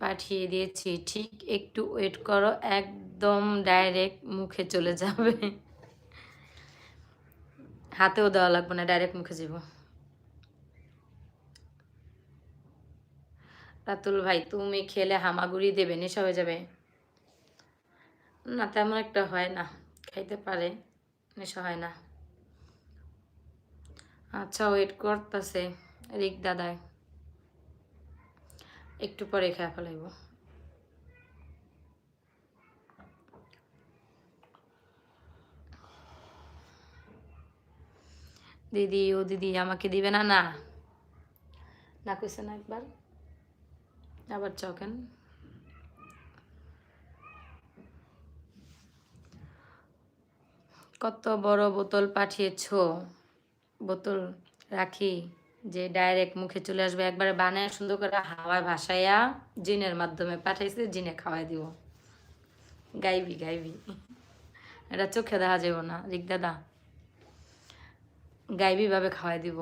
পাঠিয়ে দিয়েছি, ঠিক একটু ওয়েট করো, একদম ডাইরেক্ট মুখে চলে যাবে। হাতেও দেওয়া লাগবে না, ডাইরেক্ট মুখে যাব। রাতুল ভাই, তুমি খেলে হামাগুড়ি দেবে, নেশা হয়ে যাবে। না, তেমন একটা হয় না, খাইতে পারে, নেশা হয় না। আচ্ছা, ওয়েট করতেছে রিক দাদায়, একটু পরে খেয়ে ফেলাইব। দিদি, ও দিদি আমাকে দিবে না? না না কইছে না একবার, আবার চাও কেন? কত বড় বোতল পাঠিয়েছো? বোতল রাখি যে ডাইরেক্ট মুখে চলে আসবে, একবারে বানায় সুন্দর করে হাওয়ায় ভাসাইয়া জিনের মাধ্যমে পাঠাইছে, জিনে খাওয়াই দিব। গাইবি গাইবি, এটা চোখে দেখা যাব না রিক দাদা, গাইবি ভাবে খাওয়াই দিব।